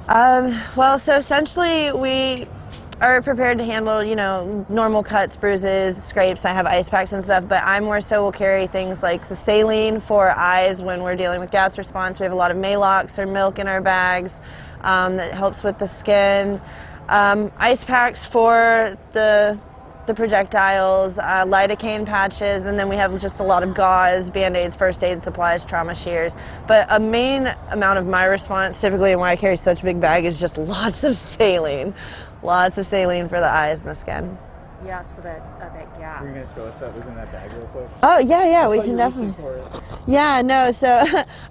Well, so essentially we are prepared to handle, normal cuts, bruises, scrapes. I have ice packs and stuff, but I more so will carry things like the saline for eyes when we're dealing with gas response. We have a lot of Malox or milk in our bags that helps with the skin. Ice packs for the projectiles, lidocaine patches, and then we have just a lot of gauze, band-aids, first aid supplies, trauma shears. But a main amount of my response, typically, and why I carry such a big bag, is just lots of saline. Lots of saline for the eyes and the skin. Yes, for that gas. You're going to show us that was in that bag real quick? Oh, yeah, we can definitely. Yeah, no, so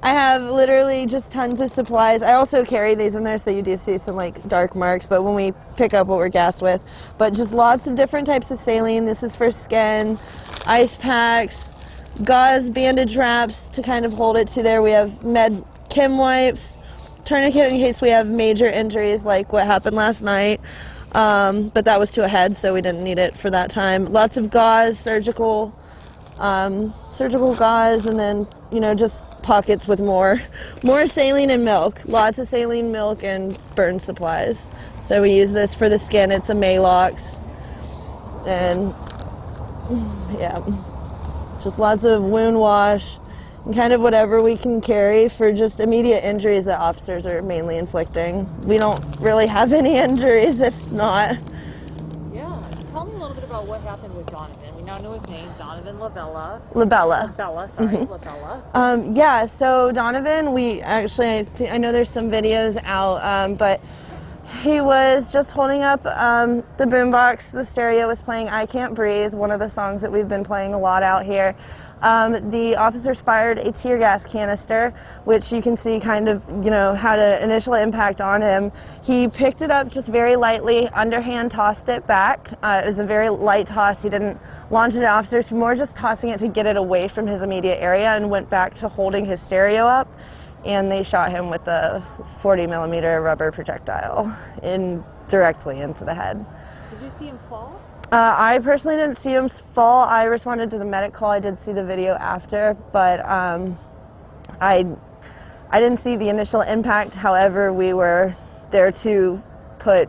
I have literally just tons of supplies. I also carry these in there, so you do see some like dark marks, but when we pick up what we're gassed with. But just lots of different types of saline. This is for skin, ice packs, gauze bandage wraps to kind of hold it to there. We have med chem wipes, tourniquet in case we have major injuries like what happened last night. But that was to a head, so we didn't need it for that time. Lots of gauze, surgical gauze, and then, just pockets with more saline and milk. Lots of saline, milk, and burn supplies. So we use this for the skin. It's a Malox. And, yeah, just lots of wound wash and kind of whatever we can carry for just immediate injuries that officers are mainly inflicting. We don't really have any injuries, if not. Yeah. Tell me a little bit about what happened with Donovan. We now know his name, Donovan Labella. Labella. Yeah, so Donovan, we actually, I know there's some videos out, but he was just holding up the boombox. The stereo was playing I Can't Breathe, one of the songs that we've been playing a lot out here. The officers fired a tear gas canister, which you can see kind of, had an initial impact on him. He picked it up just very lightly, underhand tossed it back. It was a very light toss. He didn't launch it at officers, more just tossing it to get it away from his immediate area, and went back to holding his stereo up. And they shot him with a 40mm rubber projectile directly into the head. Did you see him fall? I personally didn't see him fall. I responded to the medic call. I did see the video after, but I didn't see the initial impact. However, we were there to put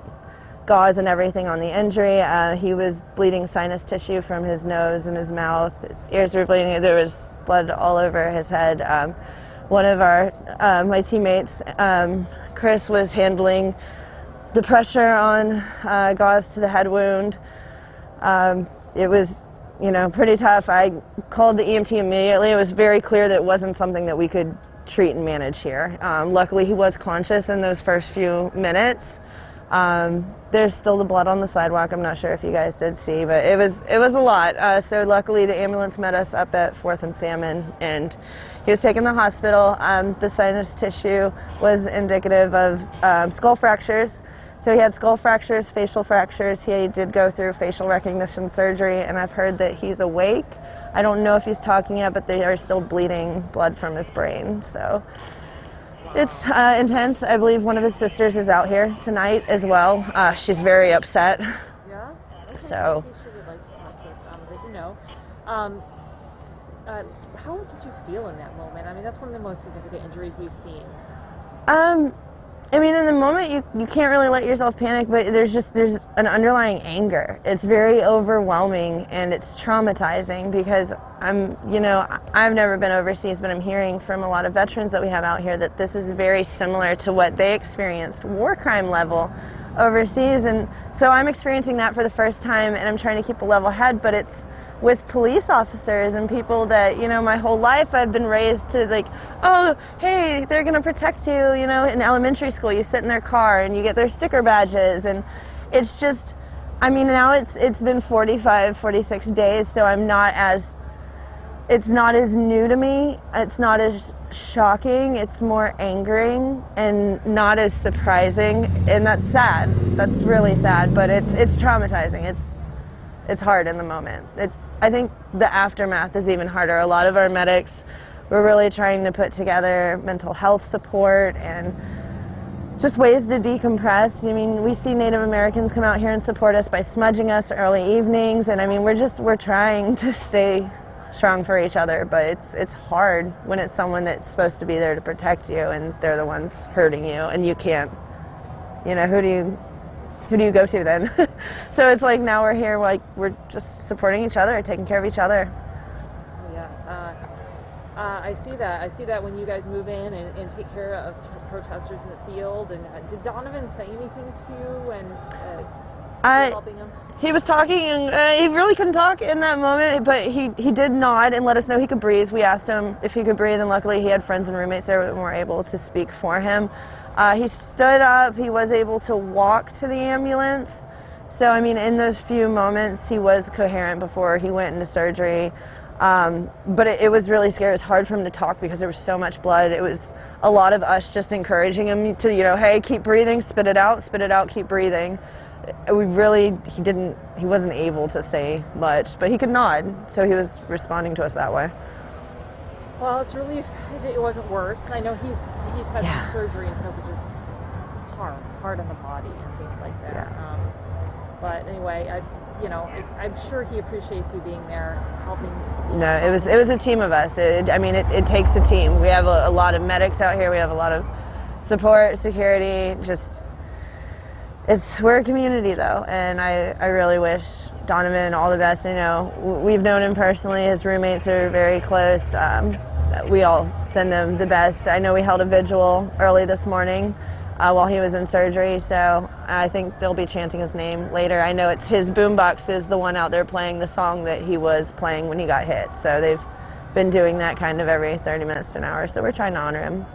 gauze and everything on the injury. He was bleeding sinus tissue from his nose and his mouth. His ears were bleeding. There was blood all over his head. One of my teammates, Chris, was handling the pressure on gauze to the head wound. It was, pretty tough. I called the EMT immediately. It was very clear that it wasn't something that we could treat and manage here. Luckily, he was conscious in those first few minutes. There's still the blood on the sidewalk. I'm not sure if you guys did see, but it was a lot. So luckily, the ambulance met us up at 4th and Salmon, and he was taken to the hospital. The sinus tissue was indicative of skull fractures. So he had skull fractures, facial fractures. He did go through facial recognition surgery, and I've heard that he's awake. I don't know if he's talking yet, but they are still bleeding blood from his brain. So it's intense. I believe one of his sisters is out here tonight as well. She's very upset. Yeah? Okay. So. She would like to talk to us, how did you feel in that moment? I mean, that's one of the most significant injuries we've seen. I mean, in the moment, you can't really let yourself panic, but there's an underlying anger. It's very overwhelming, and it's traumatizing because I've never been overseas, but I'm hearing from a lot of veterans that we have out here that this is very similar to what they experienced, war crime level, overseas. And so I'm experiencing that for the first time, and I'm trying to keep a level head, but it's with police officers and people that, my whole life I've been raised to like, oh, hey, they're going to protect you, in elementary school you sit in their car and you get their sticker badges, and it's just, now it's been 45, 46 days, so it's not as new to me, it's not as shocking, it's more angering and not as surprising, and that's sad, that's really sad, but it's traumatizing, it's hard in the moment. I think the aftermath is even harder. A lot of our medics were really trying to put together mental health support and just ways to decompress. We see Native Americans come out here and support us by smudging us early evenings, and we're trying to stay strong for each other, but it's hard when it's someone that's supposed to be there to protect you and they're the ones hurting you, and you can't you know, who do you go to then? So it's like now we're here, like we're just supporting each other, taking care of each other. Yes. I see that. I see that when you guys move in and take care of protesters in the field. And did Donovan say anything to you when you were helping him? He was talking, and he really couldn't talk in that moment, but he did nod and let us know he could breathe. We asked him if he could breathe, and luckily he had friends and roommates there that were able to speak for him. He stood up. He was able to walk to the ambulance. So, I mean, in those few moments, he was coherent before he went into surgery. But it was really scary. It was hard for him to talk because there was so much blood. It was a lot of us just encouraging him to, you know, hey, keep breathing, spit it out, keep breathing. He wasn't able to say much, but he could nod, so he was responding to us that way. Well, it's a relief that it wasn't worse. I know he's had some surgery and stuff, which is hard on the body and things like that. Yeah. But anyway, I'm sure he appreciates you being there, helping. No, it was a team of us. It takes a team. We have a lot of medics out here. We have a lot of support, security, we're a community though, and I really wish Donovan all the best. I know we've known him personally. His roommates are very close. We all send him the best. I know we held a vigil early this morning while he was in surgery, so I think they'll be chanting his name later. I know it's his boombox is the one out there playing the song that he was playing when he got hit. So they've been doing that kind of every 30 minutes to an hour, so we're trying to honor him.